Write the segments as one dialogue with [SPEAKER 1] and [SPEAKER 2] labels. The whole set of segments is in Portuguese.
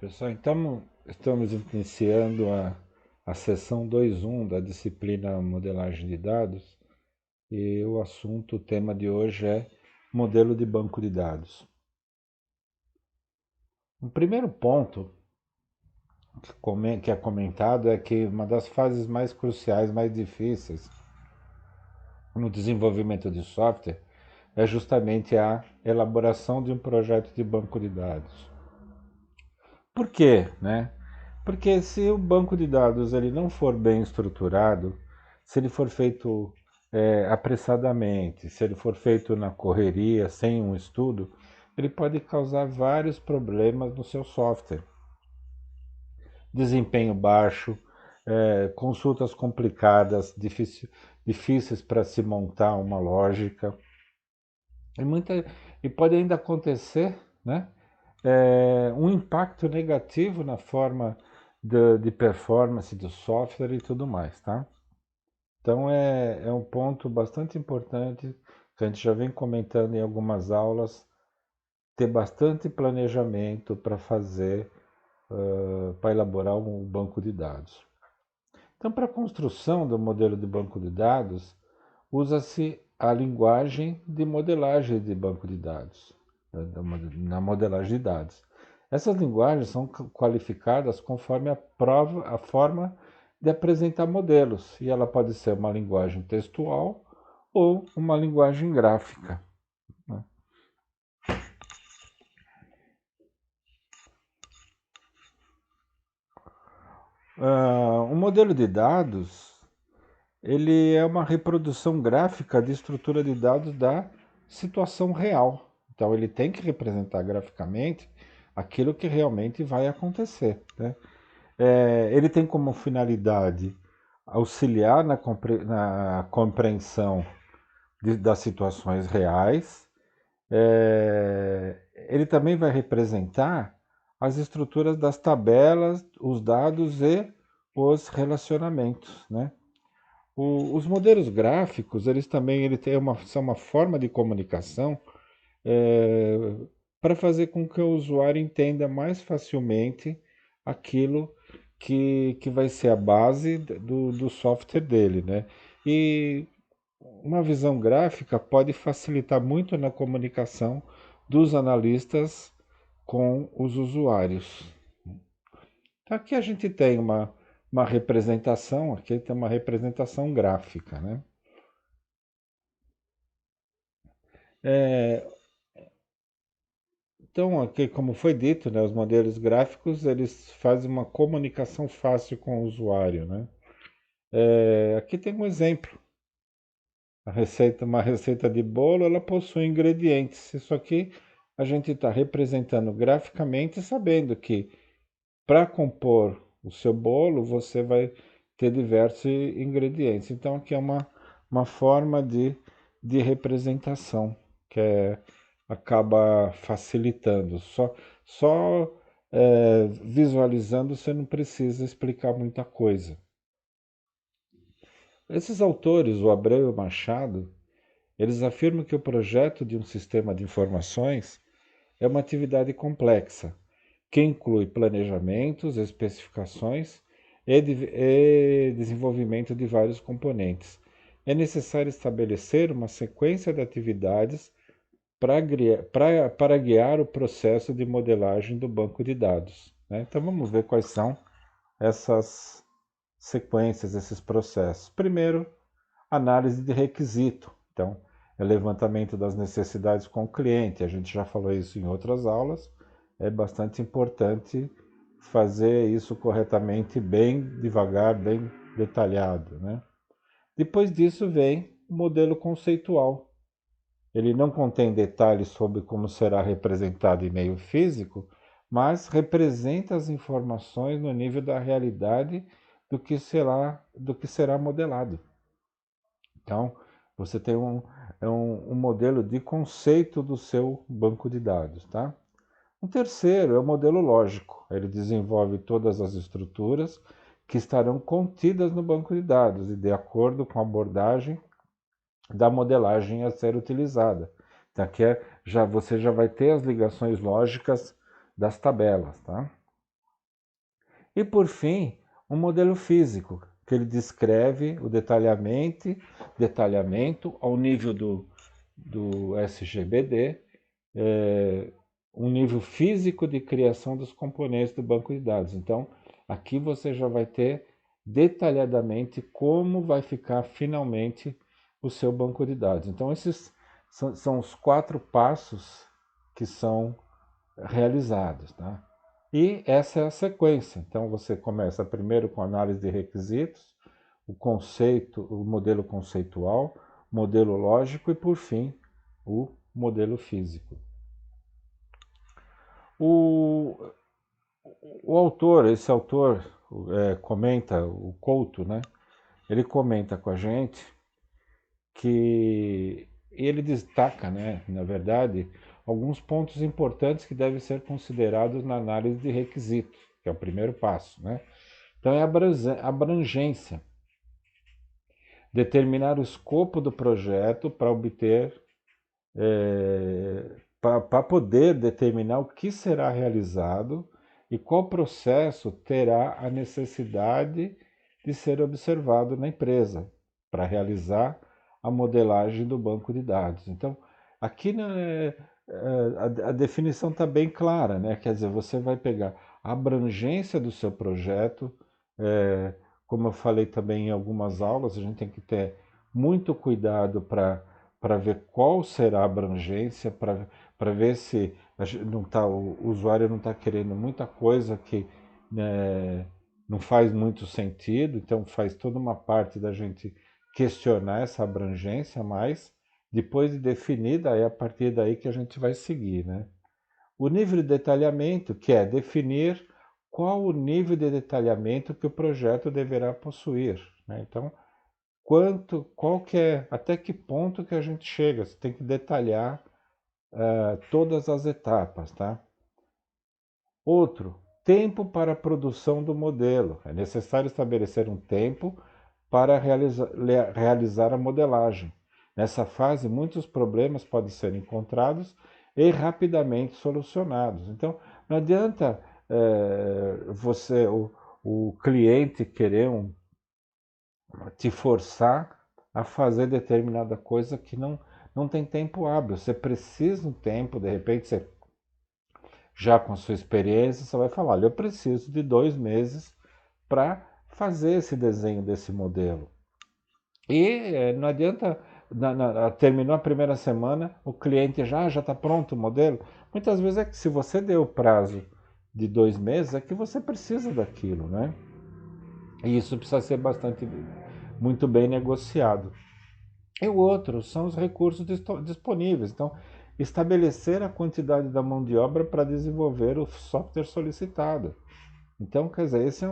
[SPEAKER 1] Pessoal, então estamos iniciando a sessão 2.1 da disciplina Modelagem de Dados e o tema de hoje é modelo de banco de dados. O primeiro ponto que é comentado é que uma das fases mais cruciais, mais difíceis no desenvolvimento de software é justamente a elaboração de um projeto de banco de dados. Por quê, né? Porque se o banco de dados ele não for bem estruturado, se ele for feito apressadamente, se ele for feito na correria, sem um estudo, ele pode causar vários problemas no seu software. Desempenho baixo, consultas complicadas, difíceis para se montar uma lógica. E pode ainda acontecer, né, um impacto negativo na forma de performance do software e tudo mais, tá? Então é um ponto bastante importante que a gente já vem comentando em algumas aulas, ter bastante planejamento para fazer, para elaborar um banco de dados. Então, para a construção do modelo de banco de dados, usa-se a linguagem de modelagem de banco de dados, na modelagem de dados. Essas linguagens são qualificadas conforme a forma de apresentar modelos, e ela pode ser uma linguagem textual ou uma linguagem gráfica, né? Um modelo de dados ele é uma reprodução gráfica de estrutura de dados da situação real. Então ele tem que representar graficamente aquilo que realmente vai acontecer, né? Ele tem como finalidade auxiliar na compreensão das situações reais. Ele também vai representar as estruturas das tabelas, os dados e os relacionamentos, né? Os modelos gráficos, eles também são uma forma de comunicação é, para fazer com que o usuário entenda mais facilmente aquilo que vai ser a base do software dele, né? E uma visão gráfica pode facilitar muito na comunicação dos analistas com os usuários. Então, aqui a gente tem uma representação, aqui tem uma representação gráfica, né? É, então, aqui, como foi dito, né, os modelos gráficos eles fazem uma comunicação fácil com o usuário, né? Aqui tem um exemplo. Uma receita de bolo, ela possui ingredientes. Isso aqui a gente está representando graficamente, sabendo que para compor o seu bolo você vai ter diversos ingredientes. Então, aqui é uma forma de representação que acaba facilitando. Só visualizando você não precisa explicar muita coisa. Esses autores, o Abreu e o Machado, eles afirmam que o projeto de um sistema de informações é uma atividade complexa, que inclui planejamentos, especificações e desenvolvimento de vários componentes. É necessário estabelecer uma sequência de atividades para guiar o processo de modelagem do banco de dados, né? Então vamos ver quais são essas sequências, esses processos. Primeiro, análise de requisito. Então, é levantamento das necessidades com o cliente. A gente já falou isso em outras aulas. É bastante importante fazer isso corretamente, bem devagar, bem detalhado, né? Depois disso vem o modelo conceitual. Ele não contém detalhes sobre como será representado em meio físico, mas representa as informações no nível da realidade do que será modelado. Então, você tem um modelo de conceito do seu banco de dados, tá? O terceiro é o modelo lógico. Ele desenvolve todas as estruturas que estarão contidas no banco de dados e de acordo com a abordagem da modelagem a ser utilizada. Então, aqui você já vai ter as ligações lógicas das tabelas, tá? E, por fim, um modelo físico, que ele descreve o detalhamento ao nível do SGBD, um nível físico de criação dos componentes do banco de dados. Então, aqui você já vai ter detalhadamente como vai ficar finalmente o seu banco de dados. Então, esses são os 4 passos que são realizados, tá? E essa é a sequência. Então, você começa primeiro com análise de requisitos, o conceito, o modelo conceitual, modelo lógico e, por fim, o modelo físico. O, o autor, esse autor comenta, o Couto, né? Ele comenta com a gente que ele destaca, né, na verdade, alguns pontos importantes que devem ser considerados na análise de requisitos, que é o primeiro passo, né? Então é a abrangência, determinar o escopo do projeto para obter, para poder determinar o que será realizado e qual processo terá a necessidade de ser observado na empresa para realizar a modelagem do banco de dados. Então, aqui né, a definição está bem clara, né? Quer dizer, você vai pegar a abrangência do seu projeto, como eu falei também em algumas aulas, a gente tem que ter muito cuidado para ver qual será a abrangência, para ver se não tá, o usuário não está querendo muita coisa que né, não faz muito sentido, então faz toda uma parte da gente questionar essa abrangência, mas depois de definida, é a partir daí que a gente vai seguir, né? O nível de detalhamento, que é definir qual o nível de detalhamento que o projeto deverá possuir, né? Então, qual que é, até que ponto que a gente chega, você tem que detalhar todas as etapas, tá? Outro, tempo para a produção do modelo. É necessário estabelecer um tempo para realizar a modelagem. Nessa fase, muitos problemas podem ser encontrados e rapidamente solucionados. Então, não adianta o cliente querer te forçar a fazer determinada coisa que não tem tempo hábil. Você precisa de um tempo, de repente você já com a sua experiência, você vai falar, olha, eu preciso de 2 meses para fazer esse desenho desse modelo. E não adianta, terminou a primeira semana, o cliente já está pronto o modelo. Muitas vezes é que se você deu o prazo de 2 meses, é que você precisa daquilo, né? E isso precisa ser muito bem negociado. E o outro são os recursos disponíveis. Então, estabelecer a quantidade da mão de obra para desenvolver o software solicitado. Então, quer dizer, esse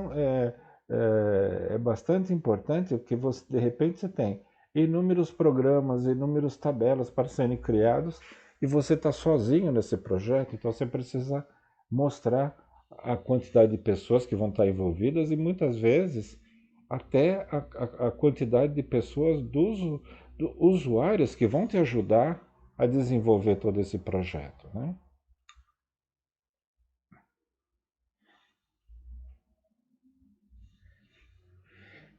[SPEAKER 1] é bastante importante, porque você, de repente você tem inúmeros programas, inúmeras tabelas para serem criados e você está sozinho nesse projeto, então você precisa mostrar a quantidade de pessoas que vão estar envolvidas e muitas vezes até a quantidade de pessoas usuários que vão te ajudar a desenvolver todo esse projeto, né?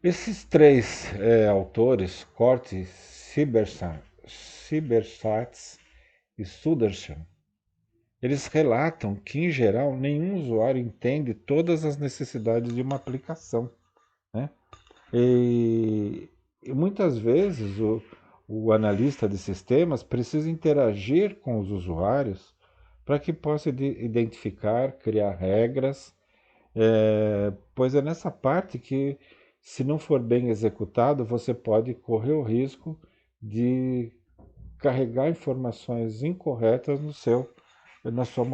[SPEAKER 1] Esses 3 autores, Corte, Cybersats e Sudarshan, eles relatam que, em geral, nenhum usuário entende todas as necessidades de uma aplicação, né? E muitas vezes o analista de sistemas precisa interagir com os usuários para que possa identificar, criar regras, pois é nessa parte que, se não for bem executado, você pode correr o risco de carregar informações incorretas na sua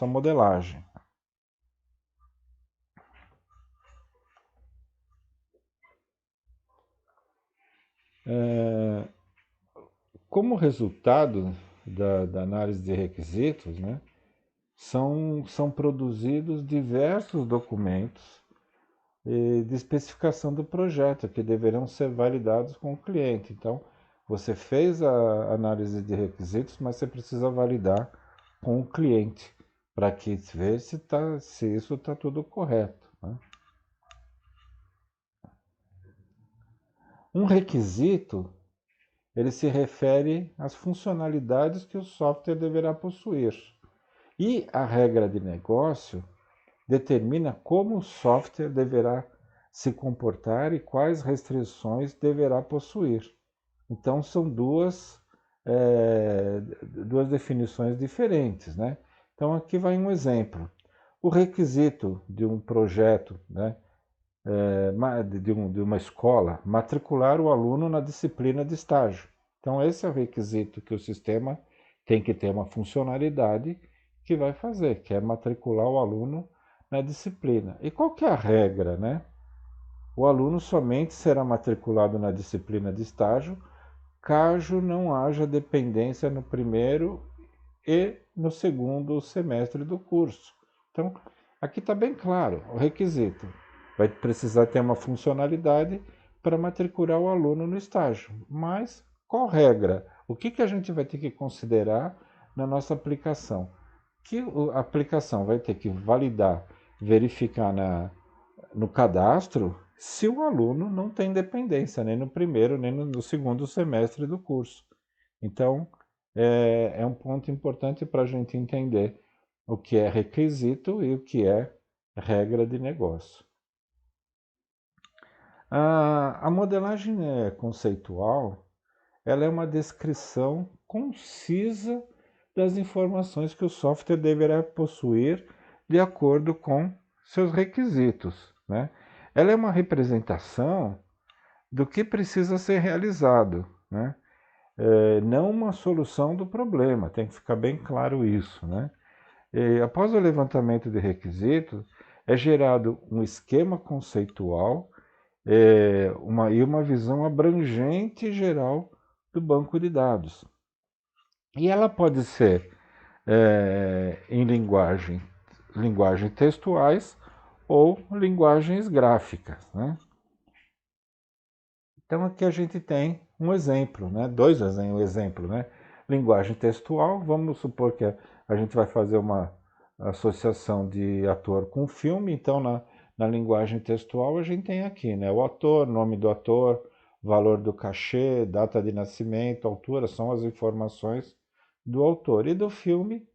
[SPEAKER 1] modelagem. Como resultado da análise de requisitos, né, são produzidos diversos documentos de especificação do projeto, que deverão ser validados com o cliente. Então, você fez a análise de requisitos, mas você precisa validar com o cliente, para que ver se isso está tudo correto, né? Um requisito, ele se refere às funcionalidades que o software deverá possuir. E a regra de negócio determina como o software deverá se comportar e quais restrições deverá possuir. Então, são duas definições diferentes, né? Então, aqui vai um exemplo. O requisito de um projeto, né, de uma escola, matricular o aluno na disciplina de estágio. Então, esse é o requisito que o sistema tem que ter uma funcionalidade que vai fazer, que é matricular o aluno na disciplina. E qual que é a regra, né? O aluno somente será matriculado na disciplina de estágio caso não haja dependência no primeiro e no segundo semestre do curso. Então, aqui está bem claro o requisito. Vai precisar ter uma funcionalidade para matricular o aluno no estágio. Mas qual regra? O que a gente vai ter que considerar na nossa aplicação? Que a aplicação vai ter que validar, verificar no cadastro se o aluno não tem dependência, nem no primeiro, nem no segundo semestre do curso. Então, é um ponto importante para a gente entender o que é requisito e o que é regra de negócio. A modelagem conceitual, ela é uma descrição concisa das informações que o software deverá possuir de acordo com seus requisitos, né? Ela é uma representação do que precisa ser realizado, né? Não uma solução do problema, tem que ficar bem claro isso, né? E, após o levantamento de requisitos, é gerado um esquema conceitual e uma visão abrangente e geral do banco de dados. E ela pode ser em linguagem textuais ou linguagens gráficas, né? Então aqui a gente tem um exemplo, né? Dois exemplos, né? Linguagem textual, vamos supor que a gente vai fazer uma associação de ator com filme, então na linguagem textual a gente tem aqui, né? O ator, nome do ator, valor do cachê, data de nascimento, altura, são as informações do autor. E do filme,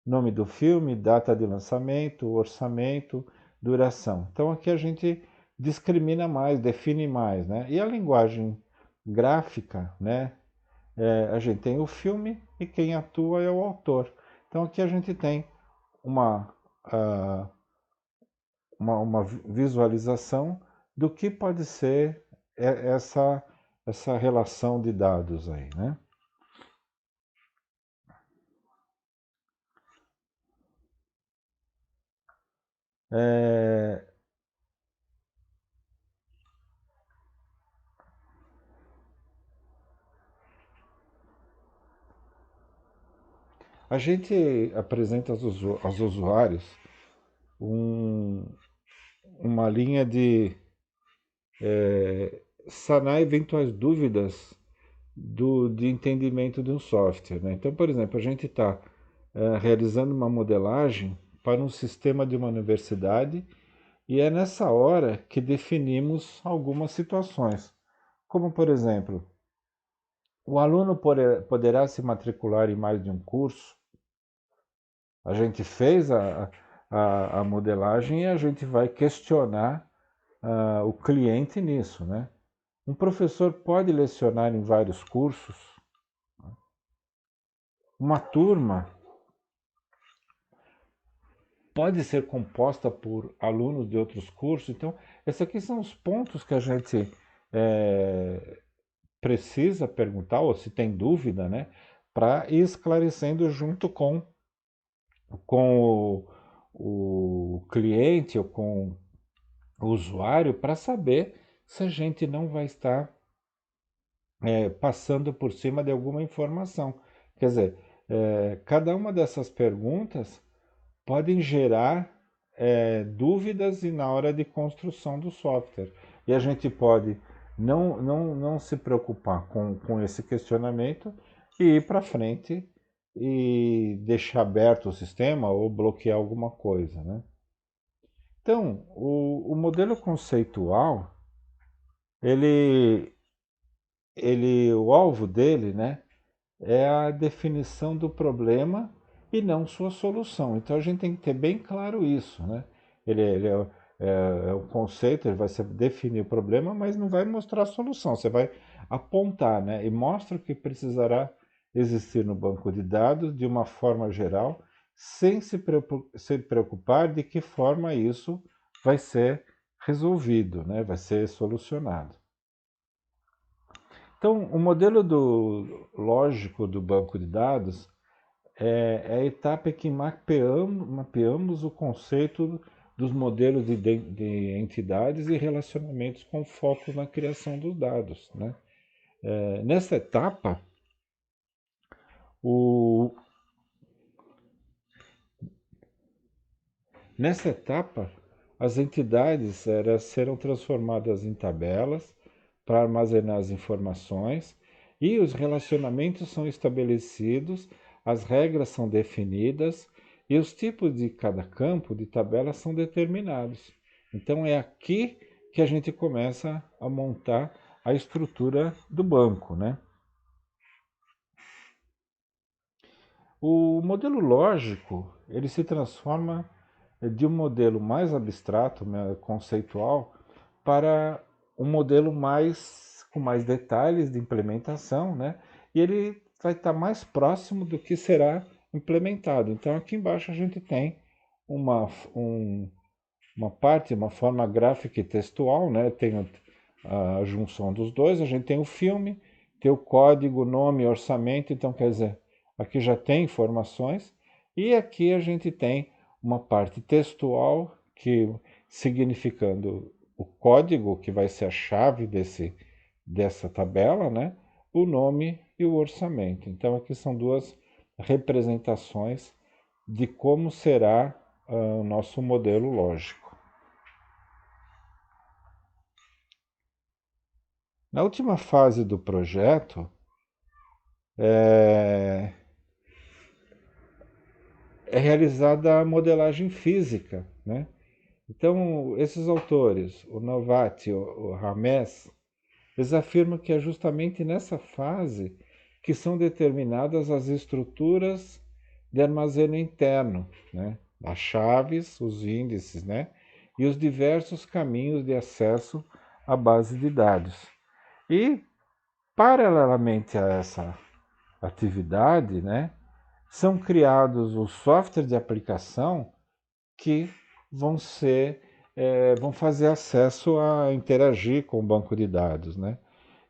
[SPEAKER 1] nome do filme, data de lançamento, orçamento, duração. Então aqui a gente discrimina mais, define mais, né? E a linguagem gráfica, né? A gente tem o filme e quem atua é o autor. Então aqui a gente tem uma, uh, uma visualização do que pode ser essa relação de dados aí, né? É, a gente apresenta aos usuários um, uma linha de sanar eventuais dúvidas de entendimento de um software, né? Então, por exemplo, a gente está realizando uma modelagem para um sistema de uma universidade e é nessa hora que definimos algumas situações, como, por exemplo, o aluno poderá se matricular em mais de um curso. A gente fez a modelagem e a gente vai questionar o cliente nisso, né? Um professor pode lecionar em vários cursos. Uma turma pode ser composta por alunos de outros cursos. Então, esses aqui são os pontos que a gente precisa perguntar, ou se tem dúvida, né? Para ir esclarecendo junto com o cliente ou com o usuário para saber se a gente não vai estar passando por cima de alguma informação. Quer dizer, cada uma dessas perguntas podem gerar dúvidas e na hora de construção do software. E a gente pode não se preocupar com esse questionamento e ir para frente e deixar aberto o sistema ou bloquear alguma coisa, né? Então, o modelo conceitual, ele, o alvo dele, né, é a definição do problema e não sua solução. Então a gente tem que ter bem claro isso, né? Ele é o conceito, ele vai definir o problema, mas não vai mostrar a solução. Você vai apontar, né? E mostra o que precisará existir no banco de dados de uma forma geral, sem se preocupar de que forma isso vai ser resolvido, né? Vai ser solucionado. Então, o modelo lógico do banco de dados é a etapa em que mapeamos o conceito dos modelos de entidades e relacionamentos com foco na criação dos dados, né? Nessa etapa, o, nessa etapa, as entidades serão transformadas em tabelas para armazenar as informações e os relacionamentos são estabelecidos, as regras são definidas e os tipos de cada campo de tabela são determinados. Então é aqui que a gente começa a montar a estrutura do banco, né? O modelo lógico, ele se transforma de um modelo mais abstrato, né, conceitual, para um modelo com mais detalhes de implementação, né? E ele vai estar mais próximo do que será implementado. Então aqui embaixo a gente tem uma, um, uma parte, uma forma gráfica e textual, né? Tem a junção dos dois, a gente tem o filme, tem o código, nome, orçamento, então quer dizer, aqui já tem informações, e aqui a gente tem uma parte textual, que significando o código, que vai ser a chave dessa tabela, né? O nome e o orçamento. Então aqui são duas representações de como será o nosso modelo lógico. Na última fase do projeto, é, é realizada a modelagem física, né? Então, esses autores, o Novatti, o Rames, eles afirmam que é justamente nessa fase que são determinadas as estruturas de armazeno interno, né? As chaves, os índices, né? E os diversos caminhos de acesso à base de dados. E, paralelamente a essa atividade, né, são criados os softwares de aplicação que vão vão fazer acesso a interagir com o banco de dados, né?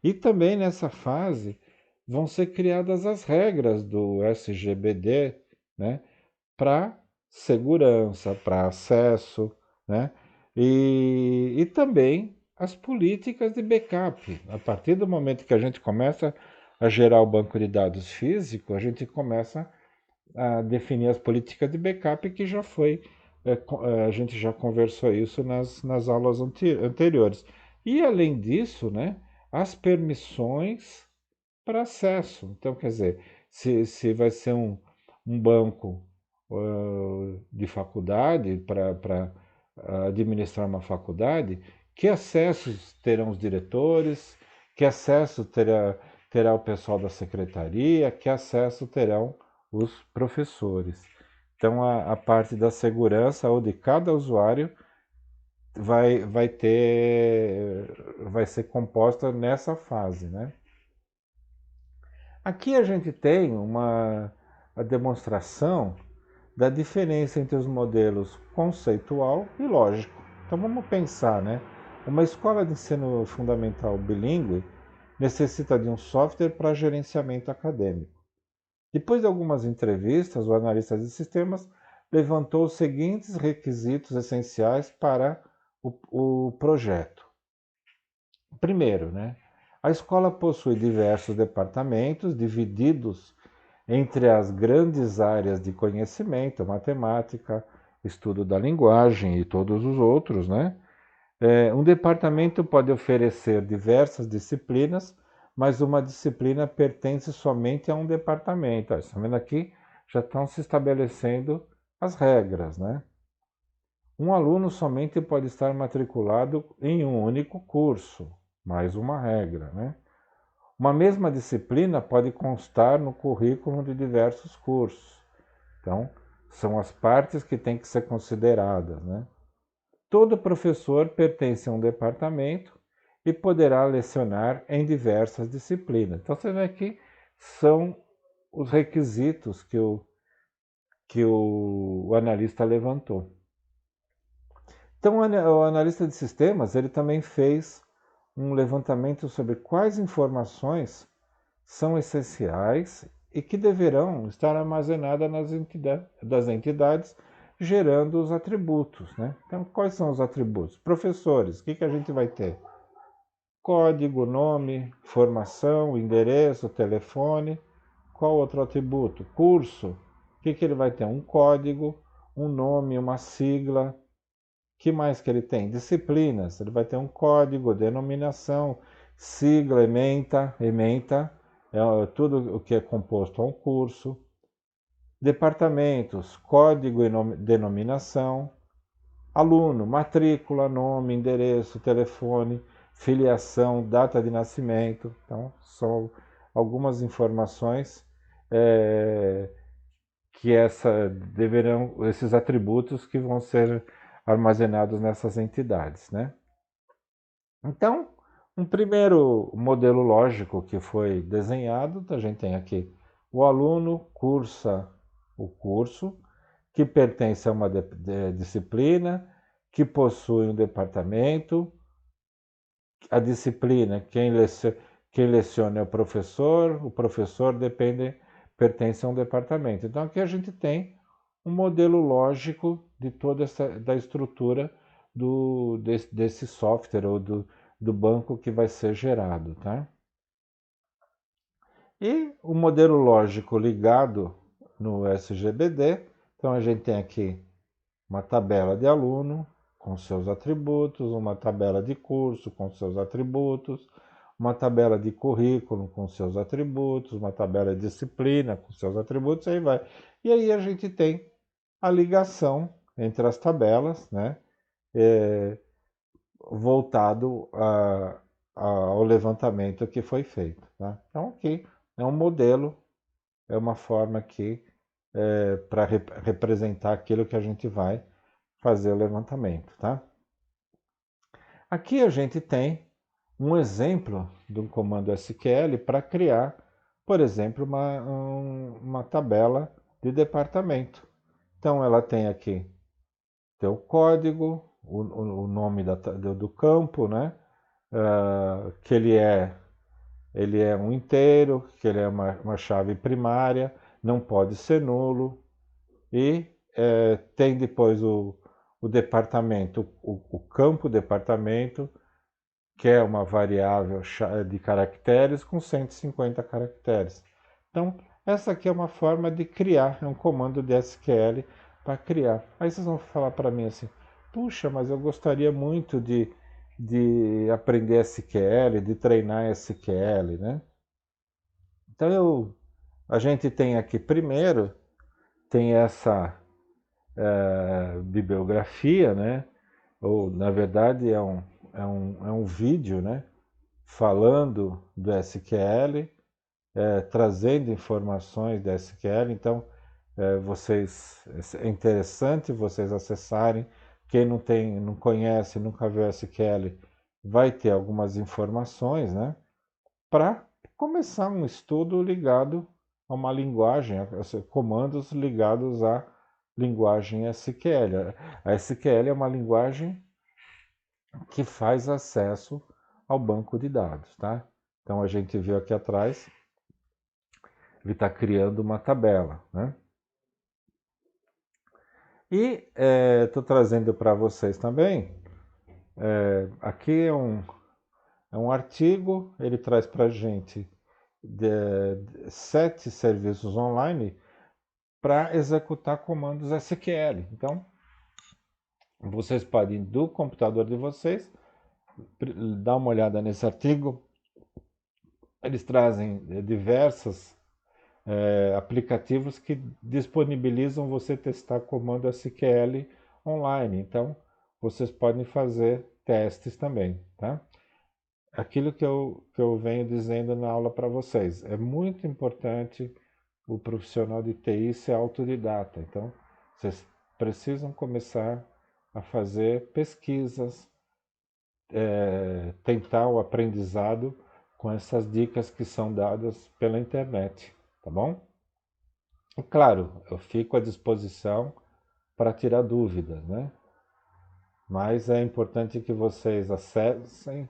[SPEAKER 1] E também nessa fase vão ser criadas as regras do SGBD, né, para segurança, para acesso, né? E também as políticas de backup. A partir do momento que a gente começa a gerar o banco de dados físico, a gente começa a definir as políticas de backup que já foi, a gente já conversou isso nas aulas anteriores. E além disso, né, as permissões para acesso. Então, quer dizer, se vai ser um banco de faculdade para administrar uma faculdade, que acessos terão os diretores, que acesso terá o pessoal da secretaria, que acesso terão os professores. Então, a parte da segurança ou de cada usuário vai ser composta nessa fase, né? Aqui a gente tem a demonstração da diferença entre os modelos conceitual e lógico. Então vamos pensar, né? Uma escola de ensino fundamental bilíngue necessita de um software para gerenciamento acadêmico. Depois de algumas entrevistas, o analista de sistemas levantou os seguintes requisitos essenciais para o projeto. Primeiro, né? A escola possui diversos departamentos divididos entre as grandes áreas de conhecimento, matemática, estudo da linguagem e todos os outros, né? Um departamento pode oferecer diversas disciplinas, mas uma disciplina pertence somente a um departamento. Ó, está vendo aqui? Já estão se estabelecendo as regras, né? Um aluno somente pode estar matriculado em um único curso, mais uma regra, né? Uma mesma disciplina pode constar no currículo de diversos cursos. Então, são as partes que têm que ser consideradas, né? Todo professor pertence a um departamento e poderá lecionar em diversas disciplinas. Então, você vê que são os requisitos que o analista levantou. Então, o analista de sistemas ele também fez um levantamento sobre quais informações são essenciais e que deverão estar armazenadas das entidades, gerando os atributos, né? Então, quais são os atributos? Professores, o que a gente vai ter? Código, nome, formação, endereço, telefone. Qual outro atributo? Curso, o que ele vai ter? Um código, um nome, uma sigla. Que mais que ele tem? Disciplinas, ele vai ter um código, denominação, sigla, ementa é tudo o que é composto a um curso. Departamentos, código e denominação. Aluno, matrícula, nome, endereço, telefone, filiação, data de nascimento. Então, são algumas informações é, que esses atributos que vão ser armazenados nessas entidades, né? Então, um primeiro modelo lógico que foi desenhado, a gente tem aqui o aluno cursa o curso, que pertence a uma disciplina, que possui um departamento, a disciplina, quem leciona é o professor pertence a um departamento. Então aqui a gente tem um modelo lógico de da estrutura desse software ou do banco que vai ser gerado, tá? E o modelo lógico ligado no SGBD, então a gente tem aqui uma tabela de aluno com seus atributos, uma tabela de curso com seus atributos, uma tabela de currículo com seus atributos, uma tabela de disciplina com seus atributos, aí vai. E aí a gente tem a ligação entre as tabelas, né? Voltado ao levantamento que foi feito. Tá? Então aqui é um modelo, é uma forma aqui para representar aquilo que a gente vai fazer o levantamento, tá? Aqui a gente tem um exemplo de um comando SQL para criar, por exemplo, uma tabela de departamento. Então ela tem aqui o código, o nome do campo, né? Que ele é um inteiro, que ele é uma chave primária, não pode ser nulo, e tem depois o departamento, o campo departamento, que é uma variável de caracteres com 150 caracteres. Então, essa aqui é uma forma de criar, é um comando de SQL para criar. Aí vocês vão falar para mim assim, puxa, mas eu gostaria muito de aprender SQL, de treinar SQL, né? Então, a gente tem aqui primeiro, tem essa bibliografia, né? Ou, na verdade, é um vídeo, né? Falando do SQL, trazendo informações do SQL. Então, é interessante vocês acessarem. Quem não conhece, nunca viu SQL, vai ter algumas informações, né? Para começar um estudo ligado a uma linguagem, comandos ligados à linguagem SQL. A SQL é uma linguagem que faz acesso ao banco de dados, tá? Então a gente viu aqui atrás, ele está criando uma tabela, né? E estou trazendo para vocês também, aqui é um artigo, ele traz para a gente 7 serviços online para executar comandos SQL. Então, vocês podem, do computador de vocês, dar uma olhada nesse artigo, Eles trazem diversos aplicativos que disponibilizam você testar comando SQL online. Então, vocês podem fazer testes também, tá? Aquilo que eu venho dizendo na aula para vocês, é muito importante o profissional de TI ser autodidata. Então, vocês precisam começar a fazer pesquisas, tentar o aprendizado com essas dicas que são dadas pela internet, tá bom? E claro, eu fico à disposição para tirar dúvidas, né? Mas é importante que vocês acessem,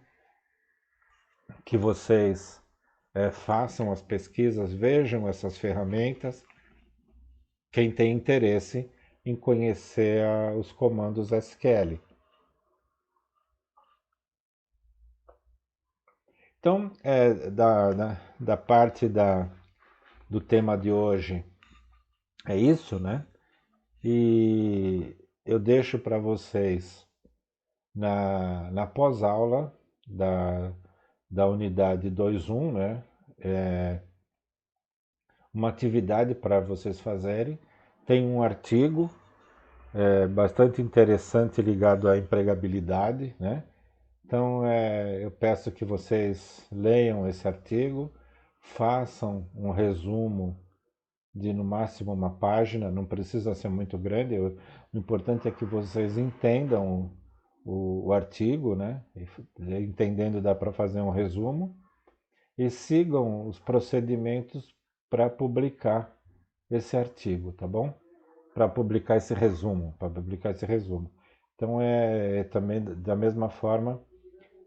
[SPEAKER 1] que vocês façam as pesquisas, vejam essas ferramentas. Quem tem interesse em conhecer os comandos SQL. Então, da parte do tema de hoje é isso, né? E eu deixo para vocês na pós-aula da unidade 2.1, né? Uma atividade para vocês fazerem. Tem um artigo bastante interessante ligado à empregabilidade, né? Então, eu peço que vocês leiam esse artigo, façam um resumo de no máximo uma página, não precisa ser muito grande, o importante é que vocês entendam o artigo, né? Entendendo dá para fazer um resumo, e sigam os procedimentos para publicar esse artigo, tá bom? Para publicar esse resumo. Então, também da mesma forma,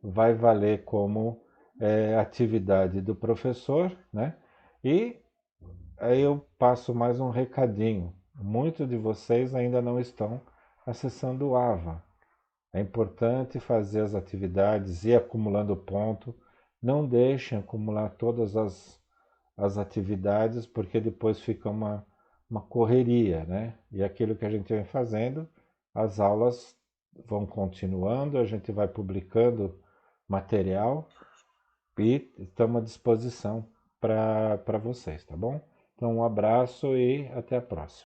[SPEAKER 1] vai valer como atividade do professor, né? E aí eu passo mais um recadinho. Muitos de vocês ainda não estão acessando o AVA. É importante fazer as atividades, ir acumulando ponto. Não deixem acumular todas as atividades, porque depois fica uma correria, né? E aquilo que a gente vem fazendo, as aulas vão continuando, a gente vai publicando material e estamos à disposição para vocês, tá bom? Então, um abraço e até a próxima.